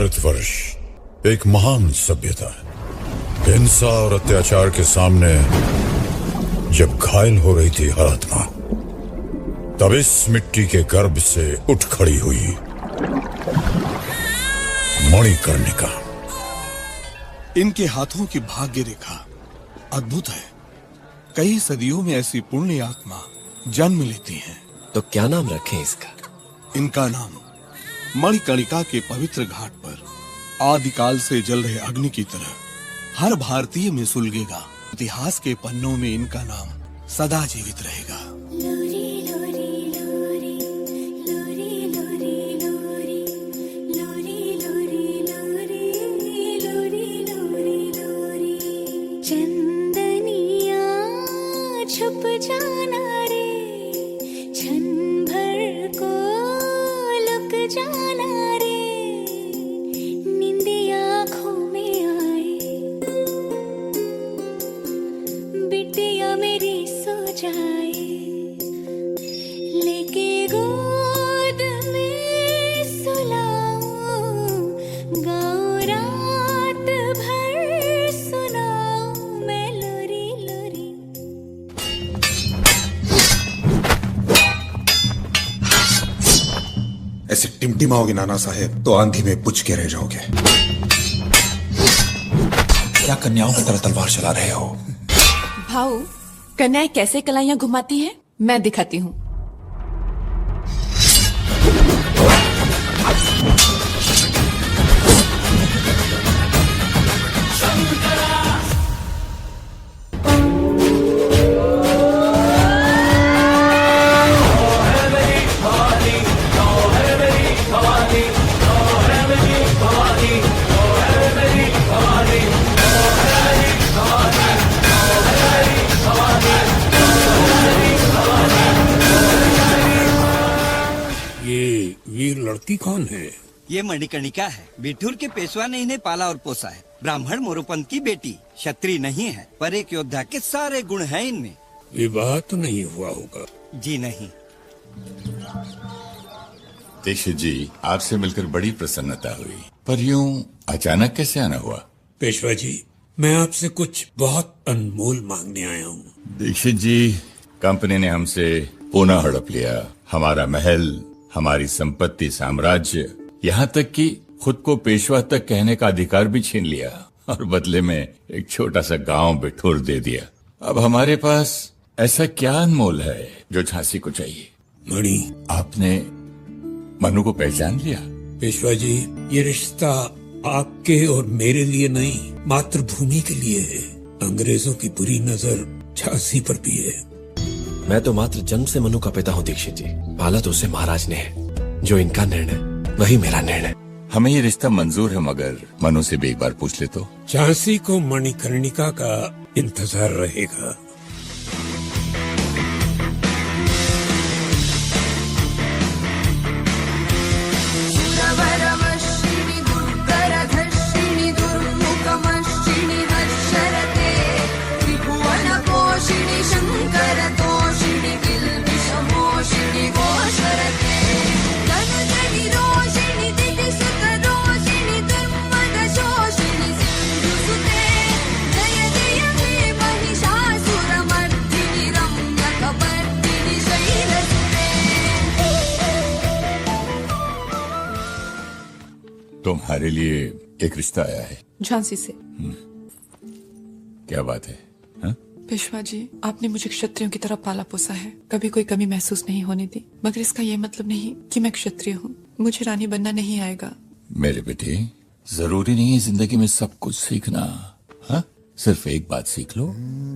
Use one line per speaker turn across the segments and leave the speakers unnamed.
भारतवर्ष एक महान सभ्यता है। हिंसा और अत्याचार के सामने जब घायल हो रही थी हर आत्मा, तब इस मिट्टी के गर्भ से उठ खड़ी हुई मणिकर्णिका।
इनके हाथों की भाग्य रेखा अद्भुत है। कई सदियों में ऐसी पुण्य आत्मा जन्म लेती हैं।
तो क्या नाम रखें इसका?
इनका नाम मणिकर्णिका के पवित्र घाट पर आदिकाल से जल रहे अग्नि की तरह हर भारतीय में सुलगेगा। इतिहास के पन्नों में इनका नाम सदा जीवित रहेगा।
चंदनिया छुप जाना रे, क्षण भर को लुक जाना रे, नींद आँखों में आए, बिटिया मेरी सो जाए, लेके गोद में सुलाऊं, गाऊं रात भर सुनाऊं मैं लोरी लोरी।
ऐसे टिमटिमाओगे नाना साहेब तो आंधी में बुझ के रह जाओगे। क्या कन्याओं की तरह तलवार चला रहे हो?
भाऊ, कन्याएं कैसे कलाइयां घुमाती हैं मैं दिखाती हूँ।
ये वीर लड़की कौन है?
ये मणिकर्णिका है। बिठूर के पेशवा ने इन्हें पाला और पोसा है। ब्राह्मण मोरोपंत की बेटी, क्षत्रिय नहीं है, पर एक योद्धा के सारे गुण हैं इनमें।
विवाह तो नहीं हुआ होगा?
जी नहीं।
दीक्षित जी, आपसे मिलकर बड़ी प्रसन्नता हुई, पर यूं अचानक कैसे आना हुआ?
पेशवा जी, मैं आपसे कुछ बहुत अनमोल मांगने आया हूँ।
दीक्षित जी, कंपनी ने हमसे पुनः हड़प लिया। हमारा महल, हमारी संपत्ति, साम्राज्य, यहाँ तक कि खुद को पेशवा तक कहने का अधिकार भी छीन लिया और बदले में एक छोटा सा गांव बिठूर दे दिया। अब हमारे पास ऐसा क्या अनमोल है जो झांसी को चाहिए?
मणि।
आपने मनु को पहचान लिया?
पेशवा जी, ये रिश्ता आपके और मेरे लिए नहीं, मातृभूमि के लिए है। अंग्रेजों की बुरी नजर झांसी पर भी है।
मैं तो मात्र जन्म से मनु का पिता हूँ दीक्षित जी। पाला तो उसे महाराज ने है। जो इनका निर्णय वही मेरा निर्णय।
हमें ये रिश्ता मंजूर है, मगर मनु से भी एक बार पूछ ले तो।
झांसी को मणिकर्णिका का इंतजार रहेगा।
तुम्हारे लिए एक रिश्ता आया है
झांसी से।
क्या बात है? हा?
पेशवा जी, आपने मुझे क्षत्रियों की तरह पाला पोसा है, कभी कोई कमी महसूस नहीं होने दी, मगर इसका ये मतलब नहीं कि मैं क्षत्रिय हूँ। मुझे रानी बनना नहीं आएगा।
मेरे बेटे, जरूरी नहीं है जिंदगी में सब कुछ सीखना। हा? सिर्फ एक बात सीख लो,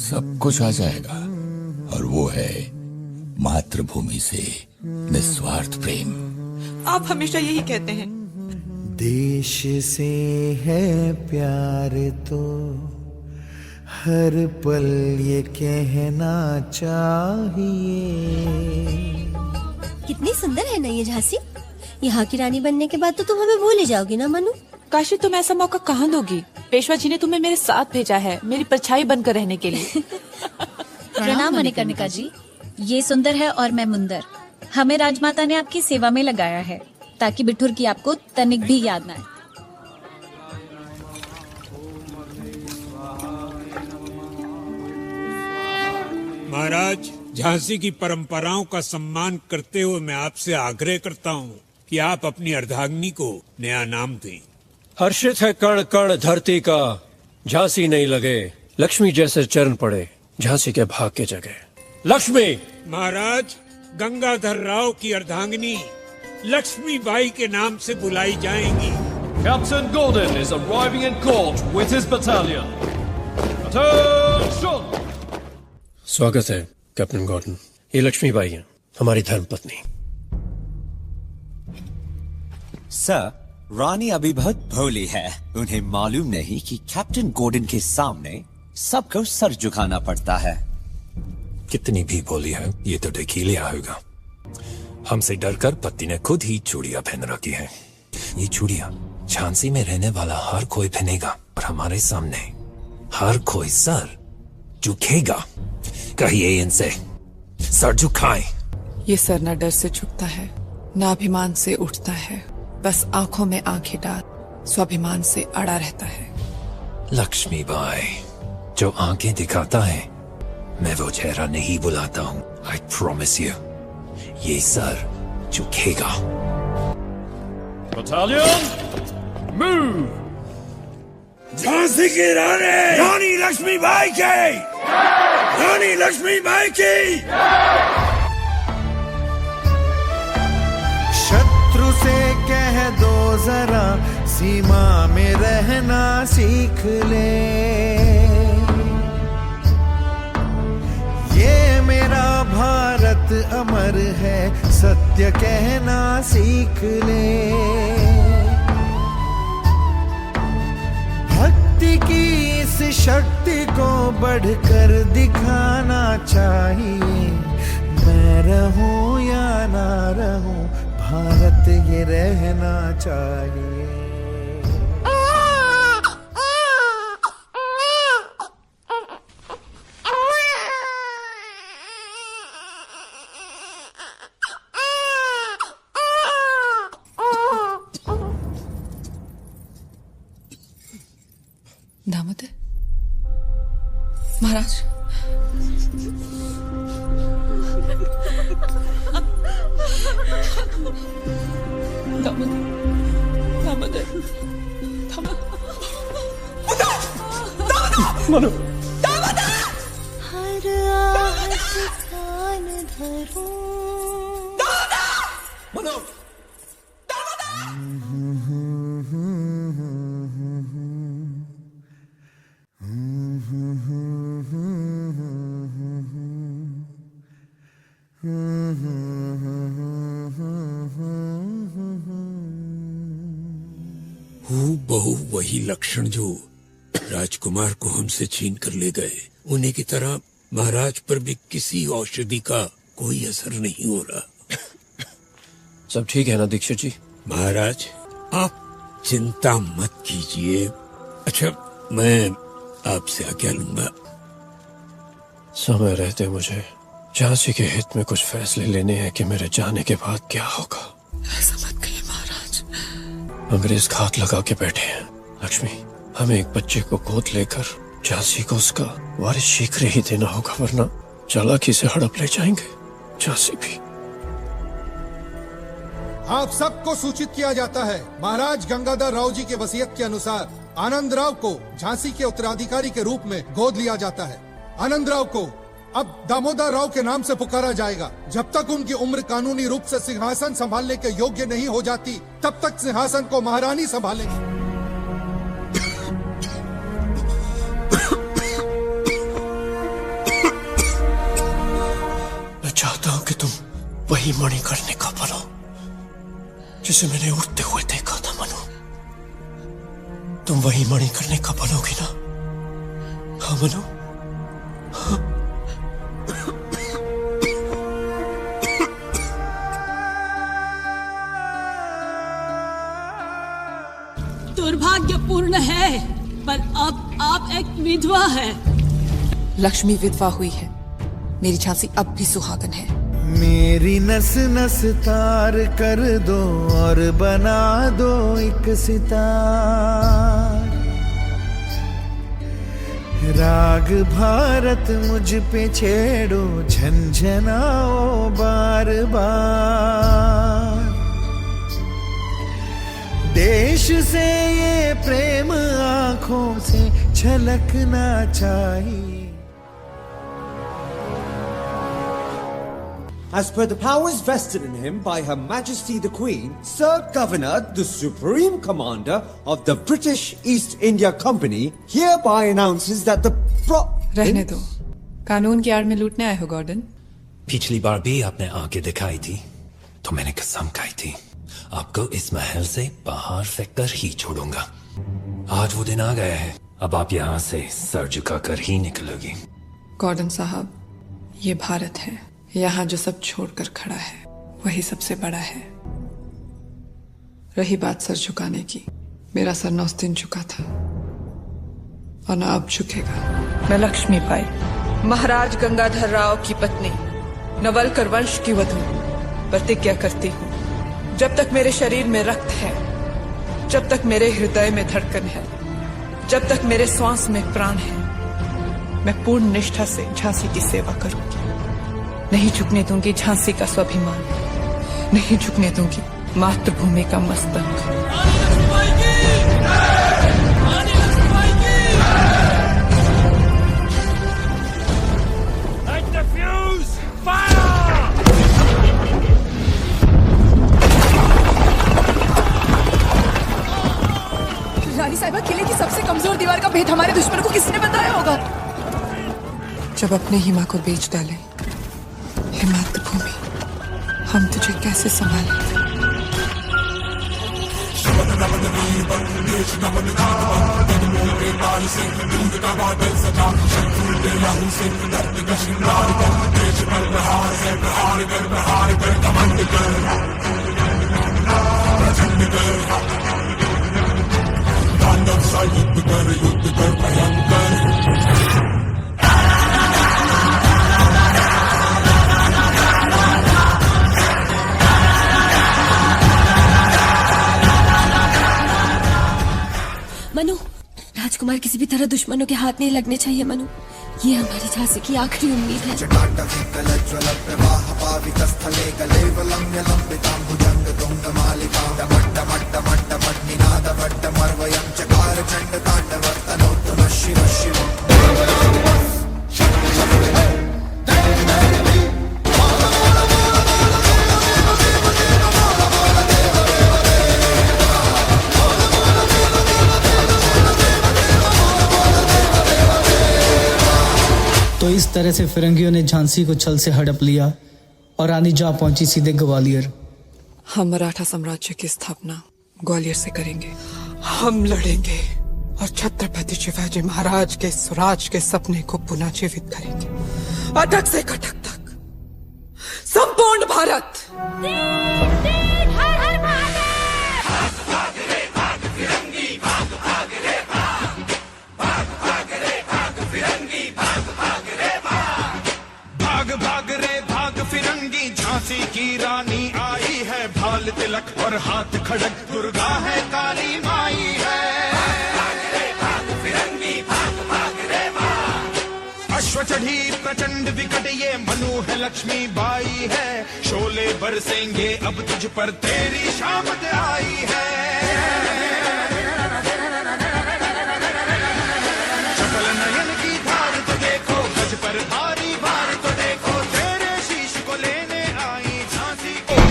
सब कुछ आ जाएगा, और वो है मातृभूमि से निस्वार्थ प्रेम।
आप हमेशा यही कहते हैं।
देश से है प्यार तो हर पल ये कहना चाहिए।
कितनी सुंदर है ना ये झांसी। यहाँ की रानी बनने के बाद तो तुम हमें भूल ही जाओगी ना मनु।
काशी, तुम ऐसा मौका कहाँ दोगी? पेशवा जी ने तुम्हें मेरे साथ भेजा है, मेरी परछाई बनकर रहने के लिए।
प्रणाम मणिकर्णिका जी। ये सुंदर है और मैं मुंदर। हमें राजमाता ने आपकी सेवा में लगाया है ताकि बिठूर की आपको तनिक भी याद न आए।
महाराज, झांसी की परंपराओं का सम्मान करते हुए मैं आपसे आग्रह करता हूँ कि आप अपनी अर्धांगिनी को नया नाम दें।
हर्षित है कण कण धरती का, झांसी नहीं लगे लक्ष्मी जैसे चरण पड़े झांसी के भाग के जगह। लक्ष्मी।
महाराज, गंगाधर राव की अर्धांगिनी लक्ष्मी बाई के नाम से बुलाई जाएंगी।
Captain Gordon is arriving in court with his battalion. Attention!
स्वागत है कैप्टन गॉर्डन। ये लक्ष्मी बाई हैं, हमारी धर्मपत्नी।
सर, रानी अभी बहुत भोली है। उन्हें मालूम नहीं कि कैप्टन गॉर्डन के सामने सबको सर झुकाना पड़ता है।
कितनी भी भोली है, ये तो देख ही लिया होगा। हमसे डरकर पति ने खुद ही चूड़ियां पहन रखी है। ये चूड़ियां झांसी में रहने वाला हर कोई पहनेगा, और हमारे सामने हर कोई सर झुकेगा। कहिए इनसे सर झुकाएं।
ये सर न डर से झुकता है, न अभिमान से उठता है, बस आंखों में आंखें डाल स्वाभिमान से अड़ा रहता है।
लक्ष्मी बाई जो आंखें दिखाता है, मैं वो चेहरा नहीं बुलाता हूँ। आई प्रॉमिस यू, ये सर झुकेगा।
Battalion, move!
झांसी की रानी रानी लक्ष्मी बाई की, रानी लक्ष्मी बाई की।
शत्रु से कह दो जरा सीमा में रहना सीख ले, ये मेरा भारत अमर है सत्य कहना सीख ले। भक्ति की इस शक्ति को बढ़कर दिखाना चाहिए। मैं रहूं या ना रहूं, भारत ये रहना चाहिए।
दामोदर महाराज, दामोदर दामोदर
मनु,
हर आहट कान धरूं।
मनु,
बहु वही लक्षण जो राजकुमार को हमसे छीन कर ले गए, उन्हीं की तरह महाराज पर भी किसी औषधि का कोई असर नहीं हो रहा।
सब ठीक है ना दीक्षित जी?
महाराज, आप चिंता मत कीजिए। अच्छा, मैं आपसे आज्ञा लूंगा।
समय रहते मुझे झांसी के हित में कुछ फैसले लेने हैं कि मेरे जाने के बाद क्या होगा।
ऐसा मत कहिए महाराज।
अंग्रेज घात लगा के बैठे हैं। लक्ष्मी, हमें एक बच्चे को गोद लेकर झांसी को उसका वारिस शीघ्र ही देना होगा, वरना चालाकी से हड़प ले जाएंगे झांसी भी।
आप सबको सूचित किया जाता है, महाराज गंगाधर राव जी के वसीयत के अनुसार आनंद राव को झांसी के उत्तराधिकारी के रूप में गोद लिया जाता है। आनंद राव को अब दामोदर राव के नाम से पुकारा जाएगा। जब तक उनकी उम्र कानूनी रूप से सिंहासन संभालने के योग्य नहीं हो जाती, तब तक सिंहासन को महारानी संभालेंगी।
मैं चाहता हूँ कि तुम वही मणिकर्णिका बनो जिसे मैंने उड़ते हुए देखा था। मनु, तुम वही मणिकर्णिका बनोगी ना? हाँ मनु, हाँ।
दुर्भाग्यपूर्ण है, पर अब आप एक विधवा है।
लक्ष्मी विधवा हुई है, मेरी झांसी अब भी सुहागन है।
मेरी नस नस तार कर दो और बना दो एक सितार। राग भारत मुझ पे छेड़ो झंझनाओ बार बार। देश से ये प्रेम आंखों से छलकना चाहिए।
As per the powers vested in him by Her Majesty the Queen, Sir Governor, the Supreme Commander of the British East India Company, hereby announces that the
रहने दो, कानून की आड़ में लूटने आए हो गॉर्डन।
पिछली बार भी आपने आके दिखाई थी तो मैंने कसम खाई थी आपको इस महल से बाहर फेंक कर ही छोड़ूंगा। आज वो दिन आ गया है, अब आप यहाँ से सर झुकाकर ही निकलोगी।
गॉर्डन साहब, ये भारत है, यहाँ जो सब छोड़कर खड़ा है वही सबसे बड़ा है। रही बात सर झुकाने की, मेरा सर 9 दिन झुका था और ना अब झुकेगा। मैं लक्ष्मीबाई, महाराज गंगाधर राव की पत्नी, नवलकर वंश की वधू, प्रतिज्ञा करती हूँ, जब तक मेरे शरीर में रक्त है, जब तक मेरे हृदय में धड़कन है, जब तक मेरे श्वास में प्राण है, मैं पूर्ण निष्ठा से झांसी की सेवा करूंगी। नहीं झुकने दूंगी झांसी का स्वाभिमान, नहीं झुकने दूंगी मातृभूमि का मस्तक।
रानी साहिबा, किले की सबसे कमजोर दीवार का भेद हमारे दुश्मन को किसने बताया होगा?
जब अपनी ही माँ को बेच डाले, हे मातृभूमि, हम तुझे कैसे संभालें?
मनु, राजकुमार किसी भी तरह दुश्मनों के हाथ नहीं लगने चाहिए मनु। ये हमारी झांसी की आखिरी उम्मीद है।
तो इस तरह से फिरंगियों ने झांसी को छल से हड़प लिया और रानी जा पहुंची सीधे ग्वालियर।
हम मराठा साम्राज्य की स्थापना ग्वालियर से करेंगे। हम लड़ेंगे और छत्रपति शिवाजी महाराज के स्वराज के सपने को पुनः जीवित करेंगे। अटक से कटक तक संपूर्ण भारत।
झांसी की रानी आई है, भाल तिलक और हाथ खड़क, दुर्गा है काली माई है। अश्व चढ़ी प्रचंड विकट ये मनु है, लक्ष्मी बाई है। शोले बरसेंगे अब तुझ पर, तेरी शामत आई है। चपल नयन की धार तो देखो, गज पर भारी भार तो देखो, तेरे शीश को लेने आई झांसी को।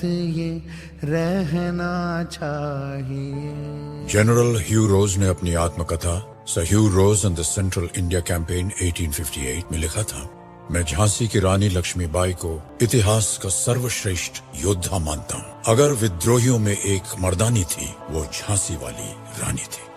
ये रहना चाहिए।
जनरल ह्यू रोज ने अपनी आत्मकथा the Hugh Rose and the Central India campaign 1858 में लिखा था, मैं झांसी की रानी लक्ष्मीबाई को इतिहास का सर्वश्रेष्ठ योद्धा मानता हूँ। अगर विद्रोहियों में एक मर्दानी थी, वो झांसी वाली रानी थी।